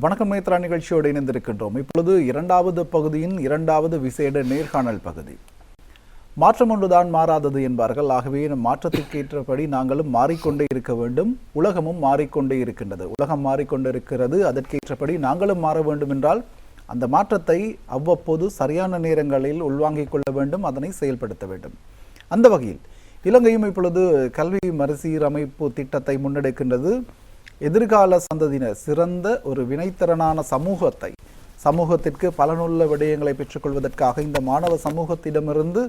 வணக்கம் நேத்ரா நிகழ்ச்சியோடு இணைந்திருக்கின்றோம். இப்பொழுது இரண்டாவது பகுதியின் இரண்டாவது விசேட நேர்காணல் பகுதி. மாற்றம் ஒன்றுதான் மாறாதது என்பார்கள். ஆகவே மாற்றத்திற்கேற்றபடி நாங்களும் மாறிக்கொண்டே இருக்க வேண்டும். உலகமும் மாறிக்கொண்டே இருக்கின்றது. உலகம் மாறிக்கொண்டிருக்கிறது. அதற்கேற்றபடி நாங்களும் மாற வேண்டும் என்றால் அந்த மாற்றத்தை அவ்வப்போது சரியான நேரங்களில் உள்வாங்கிக் கொள்ள வேண்டும், அதனை செயல்படுத்த வேண்டும். அந்த வகையில் இலங்கையும் இப்பொழுது கல்வி மறுசீரமைப்பு திட்டத்தை முன்னெடுக்கின்றது. எதிர்கால சந்ததியினர் சிறந்த ஒரு வினைத்திறனான சமூகத்திற்கு பலனுள்ள விடயங்களை பெற்றுக்கொள்வதற்காக இந்த மாணவ சமூகத்திடமிருந்து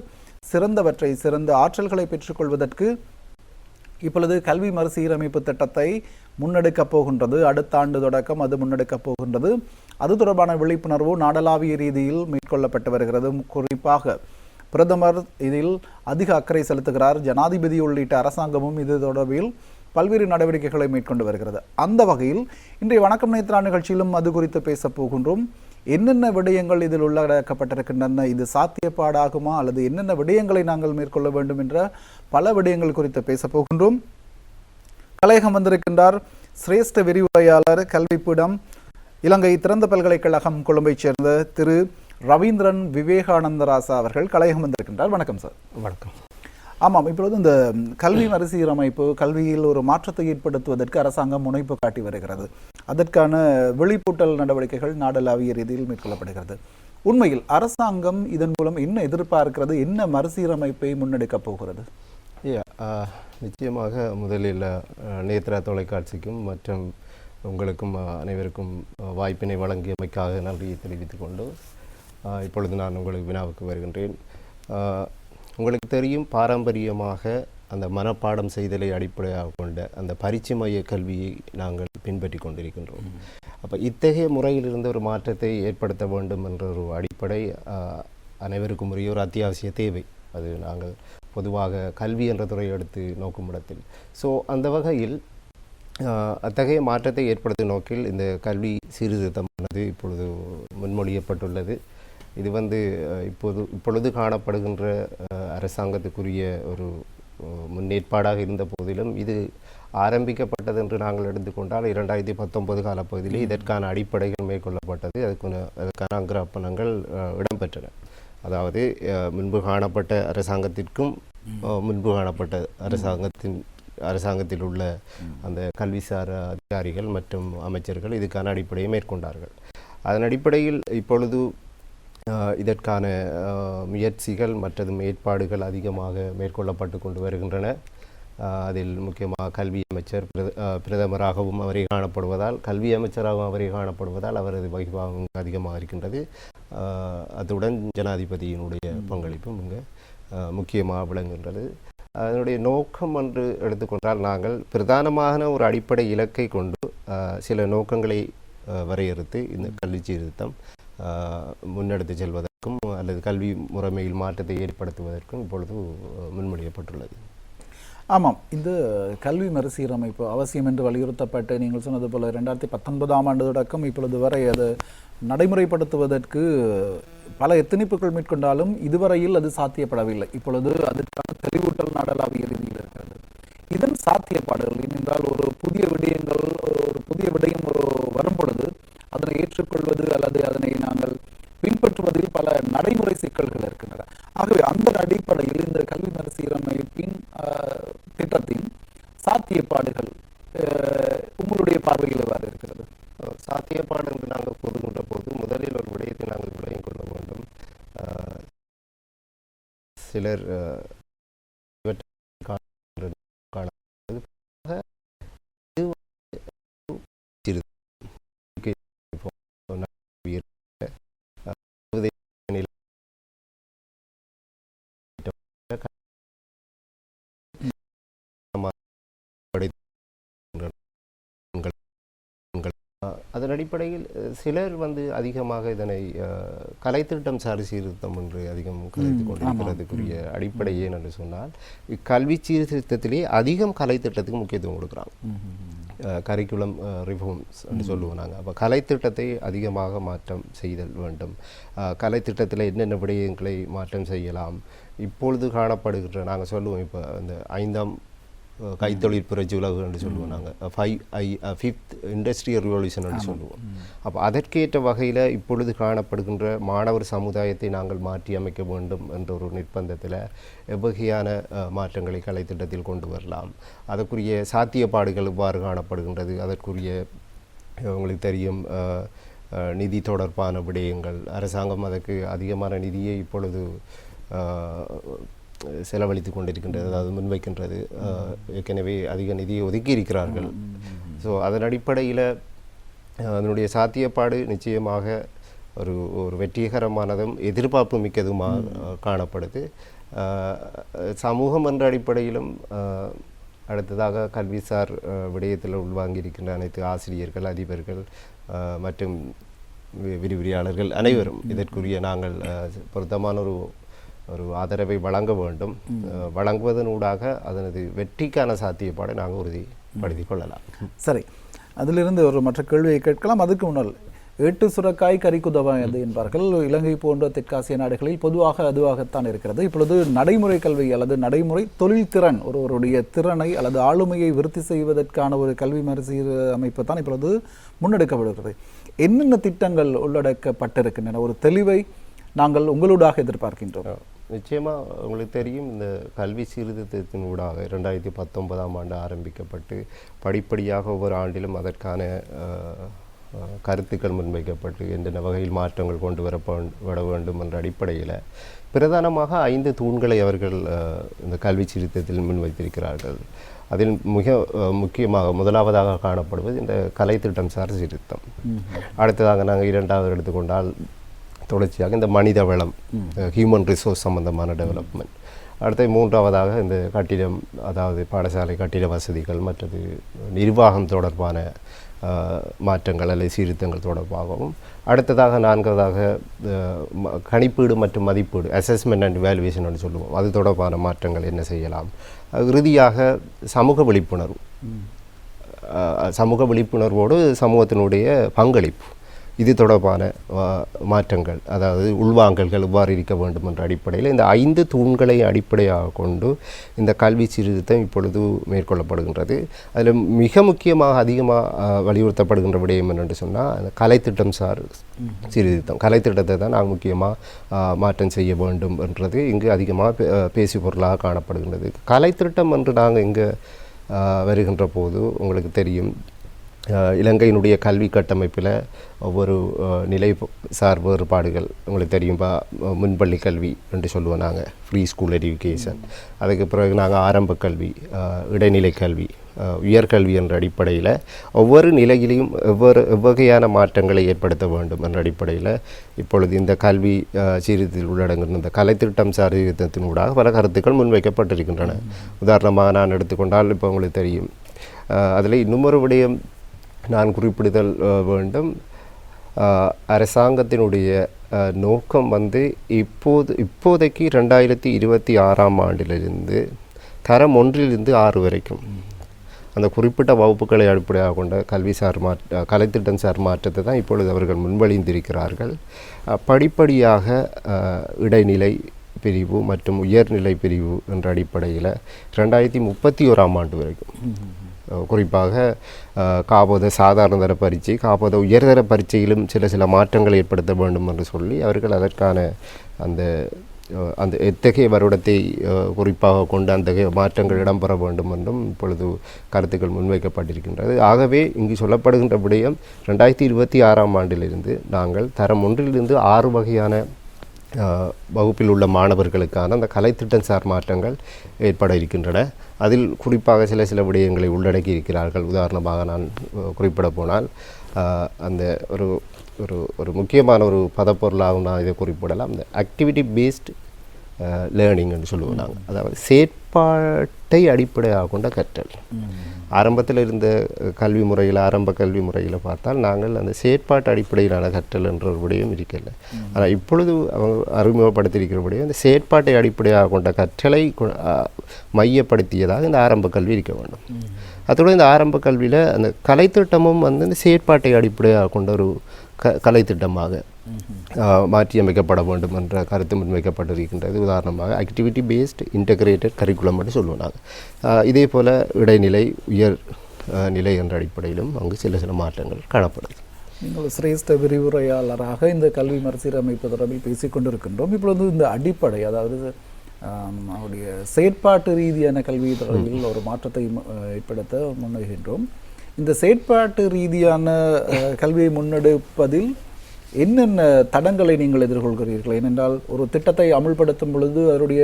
சிறந்த ஆற்றல்களை பெற்றுக்கொள்வதற்கு இப்பொழுது கல்வி மறுசீரமைப்பு திட்டத்தை முன்னெடுக்கப் போகின்றது. அடுத்த ஆண்டு தொடக்கம் அது முன்னெடுக்கப் போகின்றது. அது தொடர்பான விழிப்புணர்வு நாடளாவிய ரீதியில் மேற்கொள்ளப்பட்டு வருகிறது. குறிப்பாக பிரதமர் இதில் அதிக அக்கறை செலுத்துகிறார். ஜனாதிபதி உள்ளிட்ட அரசாங்கமும் இது தொடர்பில் பல்வேறு நடவடிக்கைகளை மேற்கொண்டு வருகிறது. அந்த வகையில் இன்றைய வணக்கம் நேத்ரா நிகழ்ச்சியிலும் அது குறித்து பேசப் போகின்றோம். என்னென்ன விடயங்கள் இதில் உள்ளடக்கப்பட்டிருக்கின்றன, இது சாத்தியப்பாடாகுமா அல்லது என்னென்ன விடயங்களை நாங்கள் மேற்கொள்ள வேண்டும் என்ற பல விடயங்கள் குறித்து பேசப் போகின்றோம். கலையகம் வந்திருக்கின்றார் சிரேஷ்ட விரிவுரையாளர் கல்விப்பீடம் இலங்கை திறந்த பல்கலைக்கழகம் கொழும்பைச் சேர்ந்த திரு ரவீந்திரன் விவேகானந்தராசா அவர்கள் கலையகம் வந்திருக்கின்றார். வணக்கம் சார். வணக்கம். ஆமாம், இப்பொழுது இந்த கல்வி மறுசீரமைப்பு, கல்வியில் ஒரு மாற்றத்தை ஏற்படுத்துவதற்கு அரசாங்கம் முனைப்பு காட்டி வருகிறது. அதற்கான விழிப்பூட்டல் நடவடிக்கைகள் நாடளாவிய ரீதியில் மேற்கொள்ளப்படுகிறது. உண்மையில் அரசாங்கம் இதன் மூலம் என்ன எதிர்பார்க்கிறது, என்ன மறுசீரமைப்பை முன்னெடுக்கப் போகிறது? நிச்சயமாக முதலில் நேத்ரா தொலைக்காட்சிக்கும் மற்றும் உங்களுக்கும் அனைவருக்கும் வாய்ப்பினை வழங்கியமைக்காக நன்றியை தெரிவித்துக் கொண்டு இப்பொழுது நான் உங்களுக்கு வினாவுக்கு வருகின்றேன். உங்களுக்கு தெரியும், பாரம்பரியமாக அந்த மனப்பாடம் செய்தலை அடிப்படையாக கொண்ட அந்த பரீட்சை மைய கல்வியை நாங்கள் பின்பற்றி கொண்டிருக்கின்றோம். அப்போ இத்தகைய முறையிலிருந்து ஒரு மாற்றத்தை ஏற்படுத்த வேண்டும் என்ற ஒரு அடிப்படை அனைவருக்கும் உரிய ஒரு அத்தியாவசிய தேவை. அது நாங்கள் பொதுவாக கல்வி என்ற துறையை எடுத்து நோக்கும் இடத்தில். ஸோ அந்த வகையில் அத்தகைய மாற்றத்தை ஏற்படுத்தும் நோக்கில் இந்த கல்வி சீர்திருத்தமானது இப்பொழுது முன்மொழியப்பட்டுள்ளது. இது இப்பொழுது காணப்படுகின்ற அரசாங்கத்துக்குரிய ஒரு முன்னேற்பாடாக இருந்த போதிலும் இது ஆரம்பிக்கப்பட்டது என்று நாங்கள் எடுத்துக்கொண்டால் 2019 காலப்பகுதியிலே இதற்கான அடிப்படைகள் மேற்கொள்ளப்பட்டது. அதுக்கான அங்கராப்பணங்கள் இடம்பெற்றன. அதாவது முன்பு காணப்பட்ட அரசாங்கத்திற்கும் முன்பு காணப்பட்ட அரசாங்கத்தில் உள்ள அந்த கல்விசார் அதிகாரிகள் மற்றும் அமைச்சர்கள் இதுக்கான அடிப்படையை மேற்கொண்டார்கள். அதன் அடிப்படையில் இப்பொழுது இதற்கான முயற்சிகள் மற்றது ஏற்பாடுகள் அதிகமாக மேற்கொள்ளப்பட்டு கொண்டு வருகின்றன. அதில் முக்கியமாக கல்வி அமைச்சர் பிரதமராகவும் அவரை காணப்படுவதால், கல்வி அமைச்சராகவும் அவரை காணப்படுவதால் அவரது வகிபாகம் அதிகமாக இருக்கின்றது. அத்துடன் ஜனாதிபதியினுடைய பங்களிப்பும் இங்கே முக்கியமாக விளங்குகின்றது. அதனுடைய நோக்கம் என்று எடுத்துக்கொண்டால், நாங்கள் பிரதானமான ஒரு அடிப்படை இலக்கை கொண்டு சில நோக்கங்களை வரையறுத்து இந்த கல்வி சீர்திருத்தம் முன்னெடுத்து செல்வதற்கும் அல்லது கல்வி முறைமையில் மாற்றத்தை ஏற்படுத்துவதற்கும் இப்பொழுது முன்மொழியப்பட்டுள்ளது. ஆமாம், இந்த கல்வி மறுசீரமைப்பு அவசியம் என்று வலியுறுத்தப்பட்டு நீங்கள் சொன்னது போல 2019ஆம் ஆண்டு தொடக்கம் இப்பொழுது வரை அது நடைமுறைப்படுத்துவதற்கு பல எத்தனிப்புகள் மேற்கொண்டாலும் இதுவரையில் அது சாத்தியப்படவில்லை. இப்பொழுது அதற்கான தெளிவூட்டல் நாடளாவிய ரீதியில் இருக்கிறது. இதன் சாத்தியப்பாடுகள் ஏனென்றால் ஒரு புதிய விடயம் வரும் பொழுது அதனை ஏற்றுக்கொள்வது அல்லது அதனை நாங்கள் பின்பற்றுவதில் பல நடைமுறை சிக்கல்கள் இருக்கின்றன. ஆகவே அந்த அடிப்படையில் இந்த கல்வி மறுசீரமைப்பின் திட்டத்தின் சாத்தியப்பாடுகள் உங்களுடைய பார்வையில் எவ்வாறு இருக்கிறது? சாத்தியப்பாடு என்று நாங்கள் கூறுகின்ற போது முதலில் ஒரு விடயத்தை நாங்கள் விளங்கிக் கொள்ள வேண்டும். சிலர் அதன் அடிப்படையில் சிலர் அதிகமாக இதனை கலைத்திட்டம் சார் சீர்திருத்தம் என்று அதிகம் கலைத்து கொண்டிருக்கிறதுக்குரிய அடிப்படை ஏன் என்று சொன்னால், கல்வி சீர்திருத்தத்திலே அதிகம் கலைத்திட்டத்துக்கு முக்கியத்துவம் கொடுக்குறாங்க. கரிக்குலம் ரிஃபார்ம்ஸ் என்று சொல்லுவோம் நாங்கள். அப்போ கலைத்திட்டத்தை அதிகமாக மாற்றம் செய்தல் வேண்டும். கலைத்திட்டத்தில் என்னென்ன விடயங்களை மாற்றம் செய்யலாம், இப்பொழுது காணப்படுகின்ற நாங்கள் சொல்லுவோம் இப்போ இந்த 5ஆம் கைத்தொழில் புரட்சி உலகு என்று சொல்லுவோம் நாங்கள் ஃபிஃப்த் இண்டஸ்ட்ரியல் ரிவல்யூஷன் என்று சொல்லுவோம். அப்போ அதற்கேற்ற வகையில் இப்பொழுது காணப்படுகின்ற மாணவர் சமுதாயத்தை நாங்கள் மாற்றி அமைக்க வேண்டும் என்ற ஒரு நிர்பந்தத்தில் எவ்வகையான மாற்றங்களை கலைத்திட்டத்தில் கொண்டு வரலாம், அதற்குரிய சாத்தியப்பாடுகள் எவ்வாறு காணப்படுகின்றது, அதற்குரிய உங்களுக்கு தெரியும் நிதி தொடர்பான விடயங்கள், அரசாங்கம் அதற்கு அதிகமான நிதியை இப்பொழுது செலவழித்து கொண்டிருக்கின்றது, அதாவது முன்வைக்கின்றது. ஏற்கனவே அதிக நிதியை ஒதுக்கி இருக்கிறார்கள். ஸோ அதன் அடிப்படையில் அதனுடைய சாத்தியப்பாடு நிச்சயமாக ஒரு வெற்றிகரமானதும் எதிர்பார்ப்பு மிக்கதுமாக காணப்படுது. சமூகம் என்ற அடிப்படையிலும் அடுத்ததாக கல்விசார் விடயத்தில் உள்வாங்கியிருக்கின்ற அனைத்து ஆசிரியர்கள், அதிபர்கள் மற்றும் விரிவுரையாளர்கள் அனைவரும் இதற்குரிய நாங்கள் பொருத்தமான ஒரு ஆதரவை வழங்க வேண்டும். வழங்குவதனூடாக அதனது வெற்றிக்கான சாத்தியப்பாடை நாங்கள் உறுதிப்படுத்திக் கொள்ளலாம். சரி, அதிலிருந்து ஒரு மற்ற கேள்வியை கேட்கலாம். அதுக்கு முன்னால் ஏட்டு சுரக்காய் கறிக்குதவாயது என்பார்கள். இலங்கை போன்ற தெற்காசிய நாடுகளில் பொதுவாக அதுவாகத்தான் இருக்கிறது. இப்பொழுது நடைமுறை கல்வி அல்லது நடைமுறை தொழில்திறன், ஒருவருடைய திறனை அல்லது ஆளுமையை விருத்தி செய்வதற்கான ஒரு கல்வி மறுசீரமைப்பு தான் இப்பொழுது முன்னெடுக்கப்படுகிறது. என்னென்ன திட்டங்கள் உள்ளடக்கப்பட்டிருக்கின்றன? ஒரு தெளிவை நாங்கள் உங்களூடாக எதிர்பார்க்கின்றோம். நிச்சயமாக உங்களுக்கு தெரியும், இந்த கல்வி சீர்திருத்தத்தின் ஊடாக 2019ஆம் ஆண்டு ஆரம்பிக்கப்பட்டு படிப்படியாக ஒவ்வொரு ஆண்டிலும் அதற்கான கருத்துக்கள் முன்வைக்கப்பட்டு என்னென்ன வகையில் மாற்றங்கள் கொண்டு வரப்பட வேண்டும் என்ற அடிப்படையில் பிரதானமாக 5 தூண்களை அவர்கள் இந்த கல்வி சீர்திருத்தத்தில் முன்வைத்திருக்கிறார்கள். அதில் மிக முக்கியமாக முதலாவதாக காணப்படுவது இந்த கலைத்திட்டம் சார் சீர்திருத்தம். அடுத்ததாக நாங்கள் 2வது எடுத்துக்கொண்டால் தொடர்ச்சியாக இந்த மனித வளம், ஹியூமன் ரிசோர்ஸ் சம்பந்தமான டெவலப்மெண்ட். அடுத்த 3வதாக இந்த கட்டிடம், அதாவது பாடசாலை கட்டிட வசதிகள், மற்றது நிர்வாகம் தொடர்பான மாற்றங்கள் அல்லது சீர்திருத்தங்கள் தொடர்பாகவும், அடுத்ததாக 4வதாக கணிப்பீடு மற்றும் மதிப்பீடு, அசஸ்மெண்ட் அண்ட் வேல்யூவேஷன் என்று சொல்லுவோம், அது தொடர்பான மாற்றங்கள் என்ன செய்யலாம். இறுதியாக சமூக விழிப்புணர்வோடு சமூகத்தினுடைய பங்களிப்பு, இது தொடர்பான மாற்றங்கள், அதாவது உள்வாங்கல்கள் இவ்வாறு இருக்க வேண்டும் என்ற அடிப்படையில் இந்த 5 தூண்களை அடிப்படையாக கொண்டு இந்த கல்வி சீர்திருத்தம் இப்பொழுது மேற்கொள்ளப்படுகின்றது. அதில் மிக முக்கியமாக அதிகமாக வலியுறுத்தப்படுகின்ற விடயம் என்னென்று சொன்னால் அந்த கலைத்திட்டம் சார் சீர்திருத்தம். கலைத்திட்டத்தை தான் நாங்கள் முக்கியமாக மாற்றம் செய்ய வேண்டும் என்றது இங்கு அதிகமாக பேசி பொருளாக காணப்படுகின்றது. கலைத்திட்டம் என்று நாங்கள் இங்கே வருகின்ற போது உங்களுக்கு தெரியும், இலங்கையினுடைய கல்வி கட்டமைப்பில் ஒவ்வொரு நிலை சார் வேறுபாடுகள் உங்களுக்கு தெரியும்பா. முன்பள்ளி கல்வி என்று சொல்லுவோம் நாங்கள், ஃப்ரீ ஸ்கூல் எஜுகேஷன். அதுக்கு பிறகு நாங்கள் ஆரம்ப கல்வி, இடைநிலை கல்வி, உயர்கல்வி என்ற அடிப்படையில் ஒவ்வொரு நிலையிலையும் எவ்வகையான மாற்றங்களை ஏற்படுத்த வேண்டும் என்ற அடிப்படையில் இப்பொழுது இந்த கல்வி சீர்திருத்தத்தில் உள்ளடங்குகிற இந்த கலைத்திட்டம் சார் சீர்திருத்தத்தினூடாக பல கருத்துக்கள் முன்வைக்கப்பட்டிருக்கின்றன. உதாரணமாக நான் எடுத்துக்கொண்டால் இப்போ உங்களுக்கு தெரியும், அதில் இன்னுமொரு விடயம் நான் குறிப்பிடுதல் வேண்டும். அரசாங்கத்தினுடைய நோக்கம் இப்போதைக்கு 2026ஆம் ஆண்டிலிருந்து தரம் 1லிருந்து 6 வரைக்கும் அந்த குறிப்பிட்ட வகுப்புகளை அடிப்படையாக கொண்ட கலைத்திட்டம் சார் மாற்றத்தை தான் இப்பொழுது அவர்கள் முன்வழிந்திருக்கிறார்கள். படிப்படியாக இடைநிலை பிரிவு மற்றும் உயர்நிலை பிரிவு என்ற அடிப்படையில் 2031ஆம் ஆண்டு வரைக்கும், குறிப்பாக காபோத சாதாரண தர பரீட்சை, காபோத உயர்தர பரீட்சையிலும் சில மாற்றங்கள் ஏற்படுத்த வேண்டும் என்று சொல்லி அவர்கள் அதற்கான அந்த எத்தகைய வருடத்தை குறிப்பாக கொண்டு அந்த மாற்றங்கள் இடம்பெற வேண்டும் என்றும் இப்பொழுது கருத்துக்கள் முன்வைக்கப்பட்டிருக்கின்றது. ஆகவே இங்கு சொல்லப்படுகின்ற விடயம் 2026ஆம் ஆண்டிலிருந்து நாங்கள் தரம் 1லிருந்து 6 வகையான வகுப்பில் உள்ள மாணவர்களுக்கான அந்த கலைத்திட்டம் சார் மாற்றங்கள் ஏற்பட இருக்கின்றன. அதில் குறிப்பாக சில விடயங்களை உள்ளடக்கி இருக்கிறார்கள். உதாரணமாக நான் குறிப்பிட போனால் அந்த ஒரு முக்கியமான ஒரு பதப்பொருளாகவும் நான் இதை குறிப்பிடலாம். இந்த ஆக்டிவிட்டி பேஸ்டு லேர்னிங் என்று சொல்லுவோம் நாங்கள், அதாவது செயற்பாட்டை அடிப்படையாக கொண்ட கற்றல். ஆரம்பத்தில் இருந்த கல்வி முறையில், ஆரம்ப கல்வி முறையில் பார்த்தால் நாங்கள் அந்த செயற்பாட்டு அடிப்படையிலான கற்றல் என்ற ஒரு விடயம் இருக்கல. ஆனால் இப்பொழுது அவங்க அறிமுகப்படுத்தியிருக்கிற விடயம் இந்த செயற்பாட்டை அடிப்படையாக கொண்ட கற்றலை மையப்படுத்தியதாக இந்த ஆரம்ப கல்வி இருக்க வேண்டும். அதோடு இந்த ஆரம்ப கல்வியில் அந்த கலைத்திட்டமும் இந்த செயற்பாட்டை அடிப்படையாக கொண்ட ஒரு கலை திட்டமாக மாற்றியமைக்கப்பட வேண்டும் என்ற கருத்து முன்வைக்கப்பட்டிருக்கின்றது. உதாரணமாக ஆக்டிவிட்டி பேஸ்ட் இன்டகிரேட்டட் கரிக்குலம் என்று சொல்லுவோம் நாங்கள். இதே போல் இடைநிலை உயர் நிலை என்ற அடிப்படையிலும் அங்கு சில மாற்றங்கள் காணப்படுது. நீங்கள் சிரேஷ்ட விரிவுரையாளராக இந்த கல்வி மறுசீரமைப்பு தொடர்பில் பேசிக்கொண்டிருக்கின்றோம். இப்பொழுது இந்த அடிப்படை, அதாவது அவருடைய செயற்பாட்டு ரீதியான கல்வி தொடர்பில் ஒரு மாற்றத்தை ஏற்படுத்த முன்வைகின்றோம். இந்த செயற்பாட்டு ரீதியான கல்வியை முன்னெடுப்பதில் என்னென்ன தடங்களை நீங்கள் எதிர்கொள்கிறீர்கள்? ஏனென்றால் ஒரு திட்டத்தை அமுல்படுத்தும் பொழுது அதனுடைய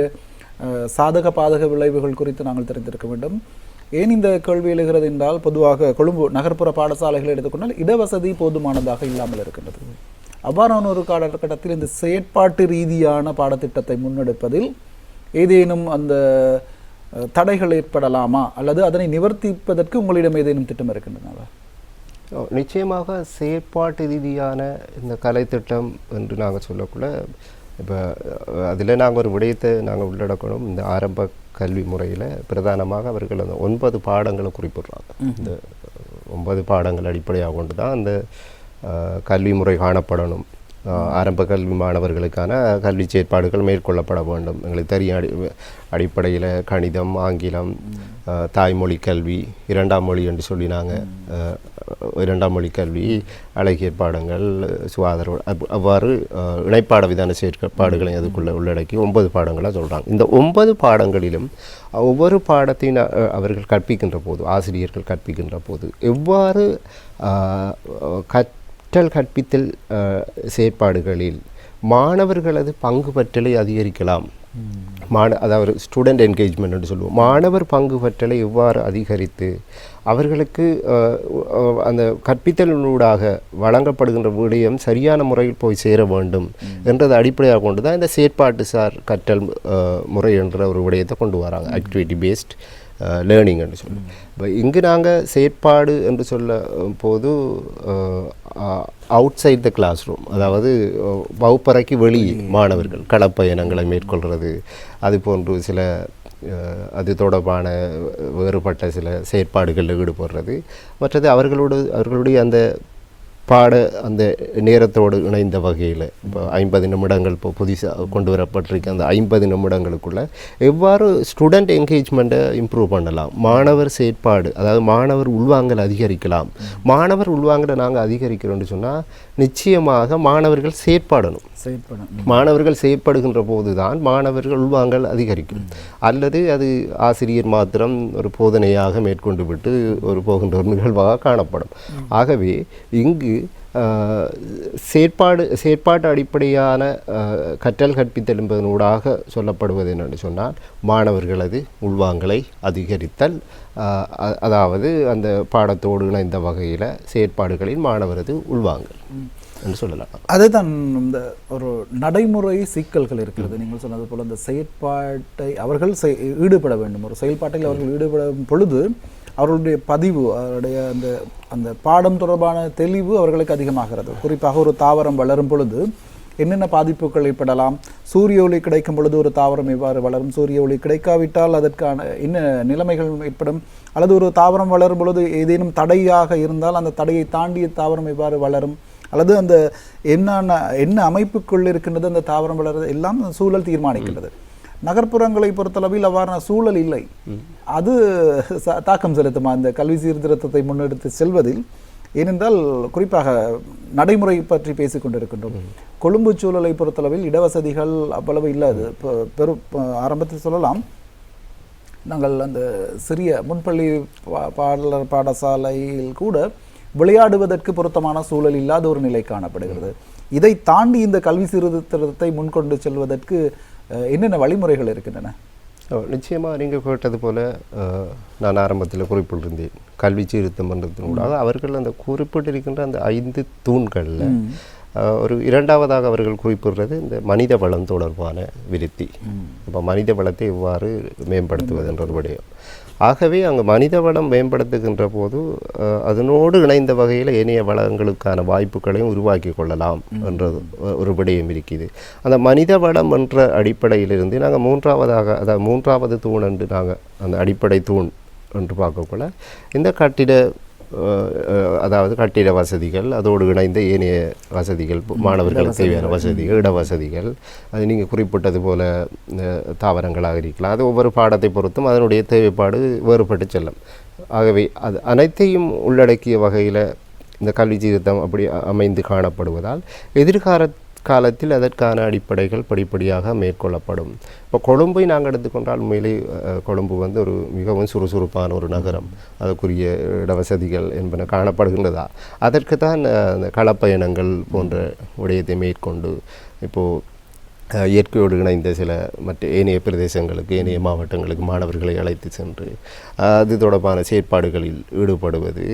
சாதக பாதக விளைவுகள் குறித்து நாங்கள் தெரிந்திருக்க வேண்டும். ஏன் இந்த கேள்வி எழுகிறது என்றால், பொதுவாக கொழும்பு நகர்ப்புற பாடசாலைகளை எடுத்துக்கொண்டால் இடவசதி போதுமானதாக இல்லாமல் இருக்கின்றது. அவ்வாறான ஒரு காலகட்டத்தில் இந்த செயற்பாட்டு ரீதியான பாடத்திட்டத்தை முன்னெடுப்பதில் ஏதேனும் அந்த தடைகள் ஏற்படலாமா, அல்லது அதனை நிவர்த்திப்பதற்கு உங்களிடம் ஏதேனும் திட்டம் இருக்கின்றனவா? நிச்சயமாக செயற்பாட்டு ரீதியான இந்த கலை திட்டம் என்று நாங்கள் சொல்லக்குள்ள, இப்போ அதில் நாங்கள் ஒரு விடயத்தை நாங்கள் உள்ளடக்கணும். இந்த ஆரம்ப கல்வி முறையில் பிரதானமாக அவர்கள் அந்த 9 பாடங்களை குறிப்பிடுறாங்க. இந்த 9 பாடங்கள் அடிப்படையாக கொண்டு தான் அந்த கல்வி முறை காணப்படணும். ஆரம்ப கல்வி மாணவர்களுக்கான கல்வி செயற்பாடுகள் மேற்கொள்ளப்பட வேண்டும். எங்களுக்கு தெரியும், அடிப்படையில் கணிதம், ஆங்கிலம், தாய்மொழி கல்வி, 2ஆம் மொழி என்று சொல்லி நாங்கள் 2ஆம் மொழி கல்வி, அழகிய பாடங்கள், சுகாதார, அவ்வாறு இணைப்பாட விதான செயற்பாடுகளை அதுக்குள்ளே உள்ளடக்கி 9 பாடங்களாக சொல்கிறாங்க. இந்த 9 பாடங்களிலும் ஒவ்வொரு பாடத்தையும் அவர்கள் கற்பிக்கின்ற போது, ஆசிரியர்கள் கற்பிக்கின்ற போது எவ்வாறு கற்றல் கற்பித்தல் செயற்பாடுகளில் மாணவர்களது பங்கு பற்றலை அதிகரிக்கலாம். அதாவது ஸ்டூடெண்ட் என்கேஜ்மெண்ட் என்று சொல்லுவோம். மாணவர் பங்கு பற்றலை எவ்வாறு அதிகரித்து அவர்களுக்கு அந்த கற்பித்தலூடாக வழங்கப்படுகின்ற விடயம் சரியான முறையில் போய் சேர வேண்டும் என்றதை அடிப்படையாக கொண்டு தான் இந்த செயற்பாட்டு சார் கற்றல் முறை என்ற ஒரு விடயத்தை கொண்டு வராங்க. ஆக்டிவிட்டி பேஸ்ட் லேர்னிங் என்று சொல்லி. இப்போ இங்கு நாங்கள் செயற்பாடு என்று சொல்ல போது outside the classroom, அதாவது வகுப்பறைக்கு வெளியே மாணவர்கள் களப்பயணங்களை மேற்கொள்கிறது, அது போன்று சில அது தொடர்பான வேறுபட்ட சில செயற்பாடுகளில் ஈடுபடுறது. மற்றது அவர்களுடைய அந்த பாட அந்த நேரத்தோடு இணைந்த வகையில் இப்போ 50 நிமிடங்கள் இப்போ புதுசாக கொண்டு வரப்பட்டிருக்க அந்த 50 நிமிடங்களுக்குள்ள எவ்வாறு ஸ்டூடெண்ட் என்கேஜ்மெண்ட்டை இம்ப்ரூவ் பண்ணலாம், மாணவர் செயற்பாடு, அதாவது மாணவர் உள்வாங்கல் அதிகரிக்கலாம். மாணவர் உள்வாங்கலை நாங்கள் அதிகரிக்கிறோம்னு சொன்னால் நிச்சயமாக மாணவர்கள் செயற்படணும். மாணவர்கள் செயற்படுகின்ற போது தான் மாணவர்கள் உள்வாங்கல் அதிகரிக்கும். அல்லது அது ஆசிரியர் மாத்திரம் ஒரு போதனையாக மேற்கொண்டு விட்டு போகின்ற ஒரு நிகழ்வாக காணப்படும். ஆகவே இங்கு செயற்பாட்டு அடிப்படையான கற்றல் கற்பித்தல் என்பதனூடாக சொல்லப்படுவது என்னென்னு சொன்னால், மாணவர்களது உள்வாங்கலை அதிகரித்தல், அதாவது அந்த பாடத்தோடு இணைந்த வகையில் செயற்பாடுகளில் மாணவரது உள்வாங்கல் என்று சொல்லலாம். அதுதான் இந்த ஒரு நடைமுறை சிக்கல்கள் இருக்கிறது. நீங்கள் சொன்னது போல் அந்த செயற்பாட்டை அவர்கள் ஈடுபட வேண்டும். ஒரு செயல்பாட்டில் அவர்கள் ஈடுபடும் பொழுது அவர்களுடைய பதிவு, அவருடைய அந்த பாடம் தொடர்பான தெளிவு அவர்களுக்கு அதிகமாகிறது. குறிப்பாக ஒரு தாவரம் வளரும் பொழுது என்னென்ன பாதிப்புகள் ஏற்படலாம், சூரிய ஒளி கிடைக்கும் பொழுது ஒரு தாவரம் எவ்வாறு வளரும், சூரிய ஒளி கிடைக்காவிட்டால் அதற்கான என்ன நிலைமைகள் ஏற்படும், அல்லது ஒரு தாவரம் வளரும் பொழுது ஏதேனும் தடையாக இருந்தால் அந்த தடையை தாண்டிய தாவரம் எவ்வாறு வளரும், அல்லது அந்த என்ன அமைப்புக்குள் இருக்கின்றது அந்த தாவரம் வளர்றது எல்லாம் சூழல் தீர்மானிக்கின்றது. நகர்ப்புறங்களை பொறுத்தளவில் அவ்வாறான சூழல் இல்லை. அது தாக்கம் செலுத்துமா இந்த கல்வி சீர்திருத்தத்தை முன்னெடுத்து செல்வதில்? ஏனென்றால் குறிப்பாக நடைமுறை பற்றி பேசிக் கொண்டிருக்கின்றோம். கொழும்பு சூழலை பொறுத்தளவில் இடவசதிகள் அவ்வளவு இல்லாது. ஆரம்பத்தில் சொல்லலாம், நாங்கள் அந்த சிறிய முன்பள்ளி பாடசாலையில் கூட விளையாடுவதற்கு பொருத்தமான சூழல் இல்லாத ஒரு நிலை காணப்படுகிறது. இதை தாண்டி இந்த கல்வி சீர்திருத்தத்தை முன்கொண்டு செல்வதற்கு என்னென்ன வழிமுறைகள் இருக்கின்றன? நிச்சயமாக நீங்கள் கேட்டது போல நான் ஆரம்பத்தில் குறிப்பிட்டிருந்தேன், கல்வி சீர்திருத்தம் பண்ணுறதுனூடாக அவர்கள் அந்த குறிப்பிட்டிருக்கின்ற அந்த 5 தூண்களில் ஒரு இரண்டாவதாக அவர்கள் குறிப்பிடுறது இந்த மனித வளம் தொடர்பான விருத்தி. இப்போ மனித வளத்தை எவ்வாறு மேம்படுத்துவது என்ற ஒரு விடயம். ஆகவே அங்கே மனித வளம் மேம்படுத்துகின்ற போது அதனோடு இணைந்த வகையில் ஏனைய வளங்களுக்கான வாய்ப்புகளையும் உருவாக்கி கொள்ளலாம் என்ற ஒரு விடயம் இருக்குது. அந்த மனித வளம் என்ற அடிப்படையிலிருந்து நாங்கள் மூன்றாவது தூண் என்று நாங்கள் அந்த அடிப்படை தூண் என்று பார்க்கக்குள்ள இந்த கட்டிட அதாவது கட்டிட வசதிகள், அதோடு இணைந்த ஏனைய வசதிகள், மாணவர்களுக்கு தேவையான வசதிகள், இட வசதிகள், அது நீங்கள் குறிப்பிட்டது போல தாவரங்களாக இருக்கலாம். அது ஒவ்வொரு பாடத்தை பொறுத்தும் அதனுடைய தேவைப்பாடு வேறுபட்டு செல்லும். ஆகவே அது அனைத்தையும் உள்ளடக்கிய வகையில் இந்த கல்வி சீர்திருத்தம் அப்படி அமைந்து காணப்படுவதால் காலத்தில் அதற்கான அடிப்படைகள் படிப்படியாக மேற்கொள்ளப்படும். இப்போ கொழும்பை நாங்கள் எடுத்துக்கொண்டால் உண்மையிலே கொழும்பு வந்து ஒரு மிகவும் சுறுசுறுப்பான ஒரு நகரம். அதற்குரிய இடவசதிகள் என்பன காணப்படுகின்றதா, அதற்கு தான் அந்த களப்பயணங்கள் போன்ற விடயத்தை மேற்கொண்டு இப்போது இயற்கையோடு இணைந்த சில மற்ற ஏனைய பிரதேசங்களுக்கு, ஏனைய மாவட்டங்களுக்கு மாணவர்களை அழைத்து சென்று அது தொடர்பான செயற்பாடுகளில் ஈடுபடுவது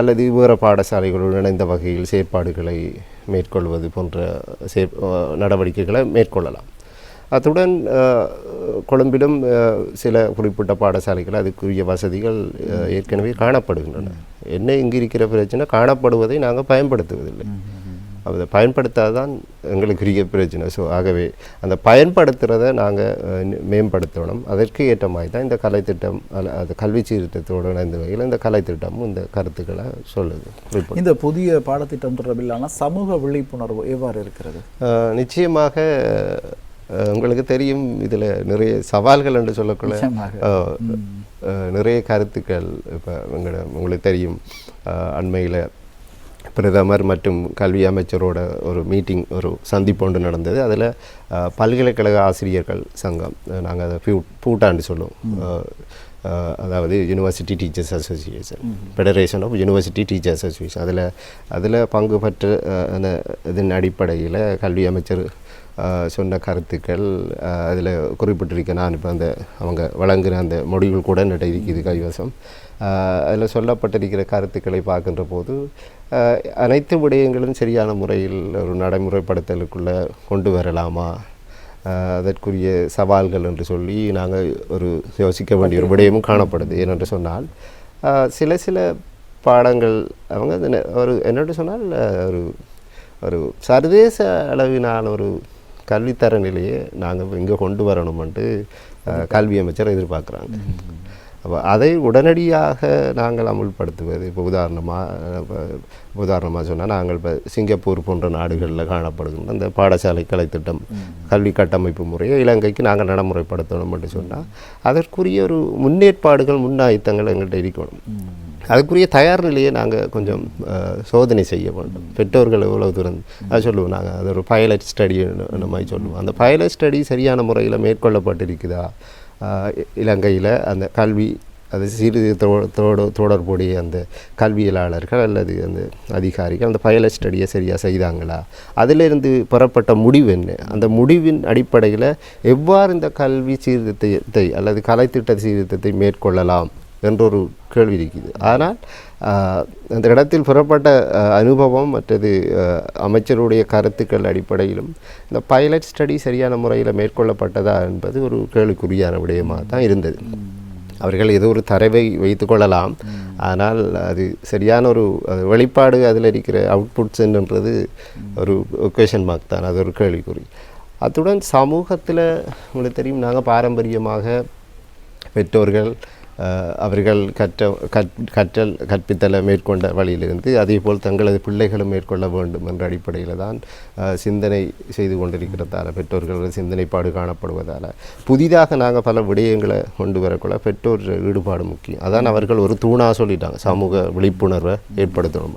அல்லது வேறு பாடசாலைகளோடு இணைந்த வகையில் செயற்பாடுகளை மேற்கொள்வது போன்ற நடவடிக்கைகளை மேற்கொள்ளலாம். அத்துடன் கொழும்பிலும் சில குறிப்பிட்ட பாடசாலைகள் அதுக்குரிய வசதிகள் ஏற்கனவே காணப்படுகின்றன. என்ன இங்கு இருக்கிற பிரச்சனை, காணப்படுவதை நாங்கள் பயன்படுத்துவதில்லை. அதை பயன்படுத்தாதான் எங்களுக்குரிய பிரச்சனை. ஸோ ஆகவே அந்த பயன்படுத்துகிறத நாங்கள் மேம்படுத்தணும். அதற்கு ஏற்ற மாதிரி தான் இந்த கலைத்திட்டம் அது கல்வி சீர்திருத்தத்தோடு இணைந்த வகையில் இந்த கலைத்திட்டமும் இந்த கருத்துக்களை சொல்லுது. இந்த புதிய பாடத்திட்டம் தொடர்பிலான சமூக விழிப்புணர்வு எவ்வாறு இருக்கிறது? நிச்சயமாக உங்களுக்கு தெரியும், இதில் நிறைய சவால்கள் என்று சொல்லக்குள்ள நிறைய கருத்துக்கள். இப்போ உங்களுக்கு தெரியும், அண்மையில் பிரதமர் மற்றும் கல்வி அமைச்சரோட ஒரு மீட்டிங், ஒரு சந்திப்பு ஒன்று நடந்தது. அதில் பல்கலைக்கழக ஆசிரியர்கள் சங்கம், நாங்கள் அதை பூட்டான்னு சொல்லுவோம், அதாவது university teachers association, federation of university teachers association, அதில் பங்கு பெற்ற இதன் அடிப்படையில் கல்வி அமைச்சர் சொன்ன கருத்துக்கள் அதில் குறிப்பிட்டிருக்கேன். நான் இப்போ அவங்க வழங்குகிற அந்த மொழிகள் கூட என்கிட்ட இருக்குது கைவசம். அதில் சொல்லப்பட்டிருக்கிற கருத்துக்களை பார்க்கின்ற போது அனைத்து விடயங்களும் சரியான முறையில் ஒரு நடைமுறைப்படுத்தலுக்குள்ளே கொண்டு வரலாமா, அதற்குரிய சவால்கள் என்று சொல்லி நாங்கள் ஒரு யோசிக்க வேண்டிய ஒரு விடயமும் காணப்படுது. ஏனென்று சொன்னால் சில பாடங்கள் அவங்க ஒரு என்னென்று சொன்னால் ஒரு சர்வதேச அளவிலான ஒரு கல்வித்தர நிலையை நாங்கள் இங்கே கொண்டு வரணுமென்று கல்வி அமைச்சர் எதிர்பார்க்குறாங்க. அப்போ அதை உடனடியாக நாங்கள் அமுல்படுத்துவது, இப்போ உதாரணமாக சொன்னால் நாங்கள் இப்போ சிங்கப்பூர் போன்ற நாடுகளில் காணப்படுகின்ற அந்த பாடசாலை கலைத்திட்டம் கல்வி கட்டமைப்பு முறையை இலங்கைக்கு நாங்கள் நடைமுறைப்படுத்தணும் என்று சொன்னால் அதற்குரிய ஒரு முன்னேற்பாடுகள், முன்னாயத்தங்கள் எங்கள்கிட்ட இருக்கணும். அதுக்குரிய தயார் நிலையை நாங்கள் கொஞ்சம் சோதனை செய்ய வேண்டும். பெற்றோர்கள் எவ்வளோ தூரம் அது சொல்லுவோம், நாங்கள் அது ஒரு பைலட் ஸ்டடி அந்த மாதிரி சொல்லுவோம். அந்த பைலட் ஸ்டடி சரியான முறையில் மேற்கொள்ளப்பட்டிருக்குதா, இலங்கையில் அந்த கல்வி அது சீர்திருத்தத்தோடு தொடர்புடைய அந்த கல்வியலாளர்கள் அல்லது அந்த அதிகாரிகள் அந்த பைலட் ஸ்டடியை சரியாக செய்தாங்களா, அதிலிருந்து பெறப்பட்ட முடிவு என்ன, அந்த முடிவின் அடிப்படையில் எவ்வாறு இந்த கல்வி சீர்திருத்தத்தை அல்லது கலைத்திட்ட சீர்திருத்தத்தை மேற்கொள்ளலாம் என்றொரு கேள்வி இருக்குது. ஆனால் அந்த இடத்தில் பெறப்பட்ட அனுபவம் மற்றது அமைச்சருடைய கருத்துக்கள் அடிப்படையிலும் இந்த பைலட் ஸ்டடி சரியான முறையில் மேற்கொள்ளப்பட்டதா என்பது ஒரு கேள்விக்குறியான விடயமாக தான் இருந்தது. அவர்கள் ஏதோ ஒரு தரவை வைத்து கொள்ளலாம், ஆனால் அது சரியான ஒரு வெளிப்பாடு அதில் இருக்கிற அவுட்புட்ஸ் என்றது ஒரு கொஷன் மார்க் தான், அது ஒரு கேள்விக்குறி. அத்துடன் சமூகத்தில் உங்களுக்கு தெரியும், நாங்கள் பாரம்பரியமாக பெற்றோர்கள் அவர்கள் கற்பித்தலை மேற்கொண்ட வழியிலிருந்து அதேபோல் தங்களது பிள்ளைகளும் மேற்கொள்ள வேண்டும் என்ற அடிப்படையில் தான் சிந்தனை செய்து கொண்டிருக்கிறதால, பெற்றோர்களோட சிந்தனைப்பாடு காணப்படுவதால் புதிதாக நாங்கள் பல விடயங்களை கொண்டு வரக்குள்ள பெற்றோர் ஈடுபாடு முக்கியம். அதான் அவர்கள் ஒரு தூணாக சொல்லிட்டாங்க, சமூக விழிப்புணர்வை ஏற்படுத்தணும்.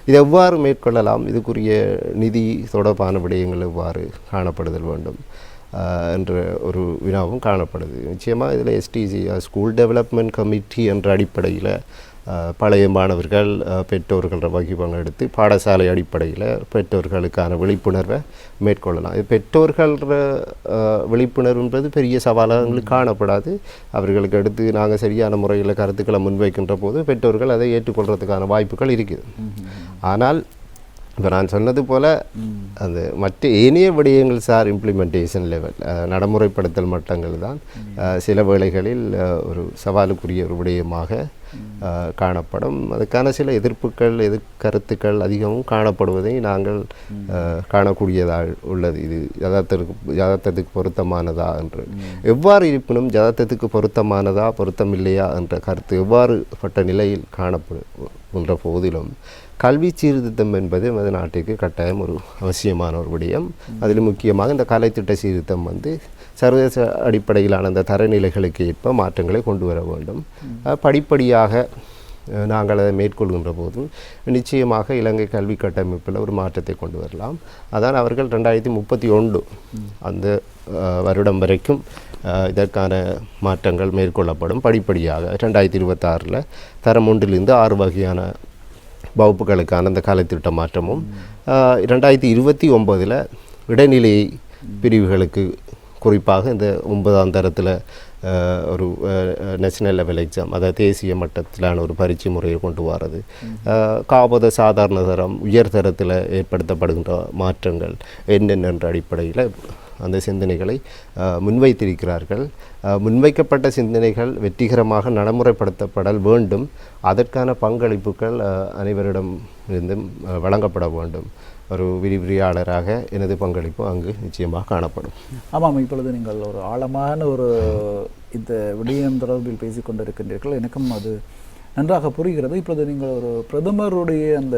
இது எவ்வாறு மேற்கொள்ளலாம், இதுக்குரிய நிதி தொடர்பான விடயங்கள் எவ்வாறு காணப்படுதல் வேண்டும் என்ற ஒரு வினாவும் காணப்படுது. நிச்சயமாக இதில் எஸ்டிசி ஸ்கூல் டெவலப்மெண்ட் கமிட்டி என்ற அடிப்படையில் பழைய மாணவர்கள் பெற்றோர்கள வகிப்பங்க எடுத்து பாடசாலை அடிப்படையில் பெற்றோர்களுக்கான விழிப்புணர்வை மேற்கொள்ளலாம். இது பெற்றோர்கள் விழிப்புணர்வுன்றது பெரிய சவாலாக எங்களுக்கு காணப்படாது. அவர்களுக்கு அடுத்து நாங்கள் சரியான முறையில் கருத்துக்களை முன்வைக்கின்ற போது பெற்றோர்கள் அதை ஏற்றுக்கொள்கிறதுக்கான வாய்ப்புகள் இருக்குது. ஆனால் இப்போ நான் சொன்னது போல் அந்த மற்ற ஏனைய விடயங்கள் சார் இம்ப்ளிமெண்டேஷன் லெவல் நடைமுறைப்படுத்தல் மட்டங்கள் தான் சில வேளைகளில் ஒரு சவாலுக்குரிய ஒரு விடயமாக காணப்படும். அதுக்கான சில எதிர்ப்புகள் கருத்துக்கள் அதிகமும் காணப்படுவதை நாங்கள் காணக்கூடியதாக உள்ளது. இது யதார்த்தத்துக்கு பொருத்தமானதா என்று எவ்வாறு இருப்பினும் யதார்த்தத்துக்கு பொருத்தமானதா பொருத்தமில்லையா என்ற கருத்து எவ்வாறு பட்ட நிலையில் காணப்படுகின்ற போதிலும் கல்வி சீர்திருத்தம் என்பது நமது நாட்டிற்கு கட்டாயம் ஒரு அவசியமான ஒரு விடயம். அதில் முக்கியமாக இந்த கலைத்திட்ட சீர்திருத்தம் சர்வதேச அடிப்படையிலான அந்த தரநிலைகளுக்கு ஏற்ப மாற்றங்களை கொண்டு வர வேண்டும். படிப்படியாக நாங்கள் அதை மேற்கொள்கின்ற போதும் நிச்சயமாக இலங்கை கல்வி கட்டமைப்பில் ஒரு மாற்றத்தை கொண்டு வரலாம். அதான் அவர்கள் 2031 அந்த வருடம் வரைக்கும் இதற்கான மாற்றங்கள் மேற்கொள்ளப்படும். படிப்படியாக 2026 தரம் 1லிருந்து 6 வகையான வகுப்புகளுக்கான அந்த காலத்திட்ட மாற்றமும் 2029 இடைநிலை பிரிவுகளுக்கு குறிப்பாக இந்த 9ஆம் தரத்தில் ஒரு நேஷனல் லெவல் எக்ஸாம், அதாவது தேசிய மட்டத்திலான ஒரு பரீட்சை முறையை கொண்டு வரது, காப்போத சாதாரண தரம் உயர்தரத்தில் ஏற்படுத்தப்படுகின்ற மாற்றங்கள் என்னென்ன அடிப்படையில் அந்த சிந்தனைகளை முன்வைத்திருக்கிறார்கள். முன்வைக்கப்பட்ட சிந்தனைகள் வெற்றிகரமாக நடைமுறைப்படுத்தப்படல் வேண்டும். அதற்கான பங்களிப்புகள் அனைவரிடம் இருந்தும் வழங்கப்பட வேண்டும். ஒரு விரிவுரையாளராக எனது பங்களிப்பு அங்கு நிச்சயமாக காணப்படும். ஆமாம், இப்பொழுது நீங்கள் ஒரு ஆழமான ஒரு இந்த விடயம் தொடர்பில் பேசிக்கொண்டிருக்கின்றீர்கள். எனக்கும் அது நன்றாக புரிகிறது. இப்பொழுது நீங்கள் ஒரு பிரதமருடைய அந்த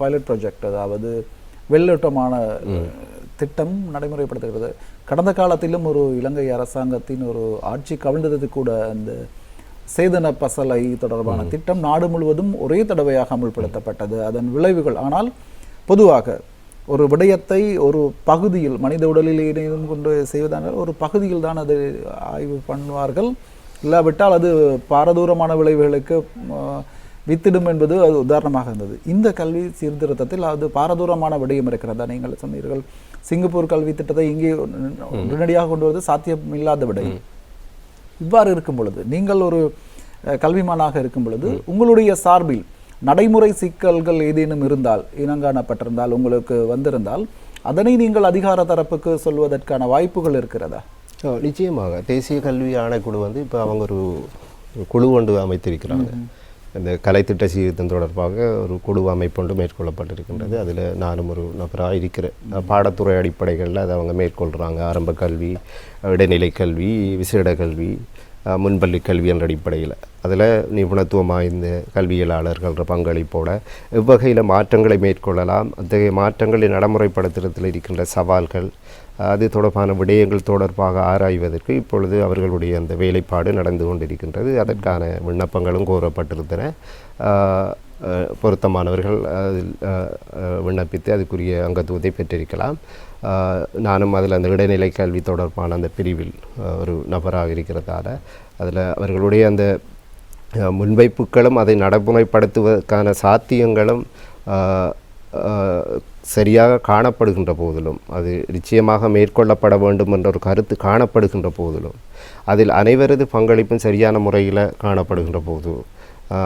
பைலட் ப்ராஜெக்ட், அதாவது வெள்ளோட்டமான திட்டம் நடைமுறைப்படுத்துகிறது. கடந்த காலத்திலும் ஒரு இலங்கை அரசாங்கத்தின் ஒரு ஆட்சி கவிழ்ந்தது கூட அந்த சேதன பசலை தொடர்பான திட்டம் நாடு முழுவதும் ஒரே தடவையாக அமுல்படுத்தப்பட்டது. அதன் விளைவுகள் ஆனால் பொதுவாக ஒரு விடயத்தை ஒரு பகுதியில் மனித உடலில் இணையும் கொண்டு செய்வதான ஒரு பகுதியில் தான் அது ஆய்வு பண்ணுவார்கள். இல்லாவிட்டால் அது பாரதூரமான விளைவுகளுக்கு வித்திடும் என்பது அது உதாரணமாக இருந்தது. இந்த கல்வி சீர்திருத்தத்தில் அது பாரதூரமான விடயம் இருக்கிறதா? நீங்கள் சொன்னீர்கள் சிங்கப்பூர் கல்வி திட்டத்தை இங்கே உடனடியாக கொண்டு வருவது சாத்தியம் இல்லாத விடயம். இவ்வாறு இருக்கும் பொழுது நீங்கள் ஒரு கல்விமானாக இருக்கும் பொழுது உங்களுடைய சார்பில் நடைமுறை சிக்கல்கள் ஏதேனும் இருந்தால், இனங்காணப்பட்டிருந்தால், உங்களுக்கு வந்திருந்தால் அதனை நீங்கள் அதிகார தரப்புக்கு சொல்வதற்கான வாய்ப்புகள் இருக்கிறதா? நிச்சயமாக. தேசிய கல்வி ஆணைக்குழு இப்போ அவங்க ஒரு குழு ஒன்று அமைத்திருக்கிறாங்க. இந்த கலைத்திட்ட சீர்திருத்தம் தொடர்பாக ஒரு குழு அமைப்பொன்று மேற்கொள்ளப்பட்டிருக்கின்றது. அதில் நானும் ஒரு நபராக இருக்கிறேன். பாடத்துறை அடிப்படைகளில் அதை அவங்க மேற்கொள்கிறாங்க. ஆரம்ப கல்வி, இடைநிலை கல்வி, விசேட கல்வி, முன்பள்ளி கல்வி என்ற அடிப்படையில் அதில் நிபுணத்துவம் வாய்ந்த கல்வியலாளர்கள்ன்ற பங்களிப்போட எவ்வகையில் மாற்றங்களை மேற்கொள்ளலாம், அத்தகைய மாற்றங்களை நடைமுறைப்படுத்துறதில் இருக்கின்ற சவால்கள், அது தொடர்பான விடயங்கள் தொடர்பாக ஆராய்வதற்கு இப்பொழுது அவர்களுடைய அந்த வேலைப்பாடு நடந்து கொண்டிருக்கின்றது. அதற்கான விண்ணப்பங்களும் கோரப்பட்டிருந்தன. பொருத்தமானவர்கள் அதில் விண்ணப்பித்து அதுக்குரிய அங்கத்துவத்தை பெற்றிருக்கலாம். நானும் அதில் அந்த இடைநிலை கல்வி தொடர்பான அந்த பிரிவில் ஒரு நபராக இருக்கிறதால அதில் அவர்களுடைய அந்த முன்வைப்புகளும் அதை நடைமுறைப்படுத்துவதற்கான சாத்தியங்களும் சரியாக காணப்படுகின்ற போதிலும், அது நிச்சயமாக மேற்கொள்ளப்பட வேண்டும் என்ற ஒரு கருத்து காணப்படுகின்ற போதிலும், அதில் அனைவரது பங்களிப்பும் சரியான முறையில் காணப்படுகின்ற போது,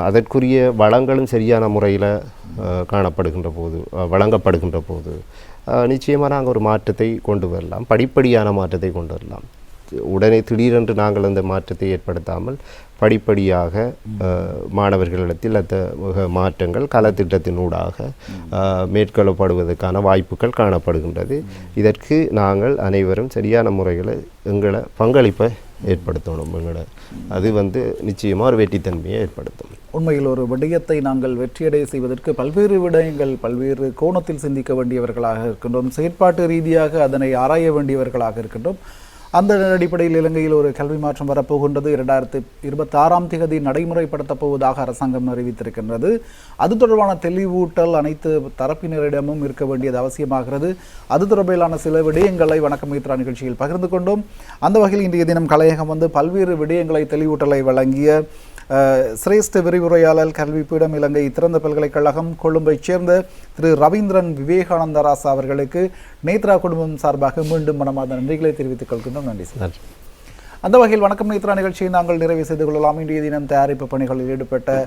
அதற்குரிய வளங்களும் சரியான முறையில் காணப்படுகின்ற போது, வழங்கப்படுகின்ற போது நிச்சயமாக நாங்கள் ஒரு மாற்றத்தை கொண்டு வரலாம். படிப்படியான மாற்றத்தை கொண்டு வரலாம். உடனே திடீரென்று நாங்கள் அந்த மாற்றத்தை ஏற்படுத்தாமல் படிப்படியாக மாணவர்களிடத்தில் அந்த மாற்றங்கள் கலத்திட்டத்தினூடாக மேற்கொள்ளப்படுவதற்கான வாய்ப்புகள் காணப்படுகின்றது. இதற்கு நாங்கள் அனைவரும் சரியான முறையில் எங்களை பங்களிப்பை ஏற்படுத்தணும். அது நிச்சயமாக ஒரு வெற்றித்தன்மையை ஏற்படுத்தும். உண்மையில் ஒரு விடயத்தை நாங்கள் வெற்றியடைய செய்வதற்கு பல்வேறு விடயங்கள், பல்வேறு கோணத்தில் சிந்திக்க வேண்டியவர்களாக இருக்கின்றோம். செயற்பாட்டு ரீதியாக அதனை ஆராய வேண்டியவர்களாக இருக்கின்றோம். அந்த அடிப்படையில் இலங்கையில் ஒரு கல்வி மாற்றம் வரப்போகின்றது. 2026 நடைமுறைப்படுத்தப் போவதாக அரசாங்கம் அறிவித்திருக்கின்றது. அது தொடர்பான தெளிவூட்டல் அனைத்து தரப்பினரிடமும் இருக்க வேண்டியது அவசியமாகிறது. அது தொடர்பிலான சில விடயங்களை வணக்கம் மித்ரா நிகழ்ச்சியில் பகிர்ந்து கொண்டோம். அந்த வகையில் இன்றைய தினம் கலையகம் பல்வேறு விடயங்களை தெளிவூட்டலை வழங்கிய சிரேஷ்ட விரிவுரையாளர் கல்வி பீடம் இலங்கை திறந்த பல்கலைக்கழகம் கொழும்பைச் சேர்ந்த திரு ரவீந்திரன் விவேகானந்தராசா அவர்களுக்கு நேத்ரா குடும்பம் சார்பாக மீண்டும் மனமார்ந்த நன்றிகளை தெரிவித்துக் கொள்கின்றோம். நன்றி சார். அந்த வகையில் வணக்கம் நேத்ரா நிகழ்ச்சியை நாங்கள் நிறைவு செய்து கொள்ளலாம். இன்றைய தினம் தயாரிப்பு பணிகளில் ஈடுபட்ட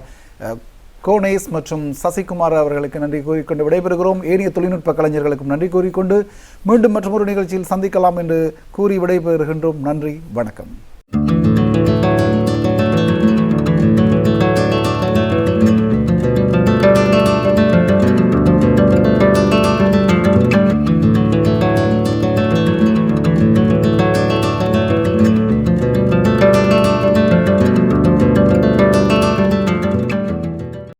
கோனேஸ் மற்றும் சசிகுமார் அவர்களுக்கு நன்றி கூறிக்கொண்டு விடைபெறுகிறோம். ஏனைய தொழில்நுட்ப கலைஞர்களுக்கும் நன்றி கூறிக்கொண்டு மீண்டும் மற்றொரு நிகழ்ச்சியில் சந்திக்கலாம் என்று கூறி விடைபெறுகின்றோம். நன்றி, வணக்கம்.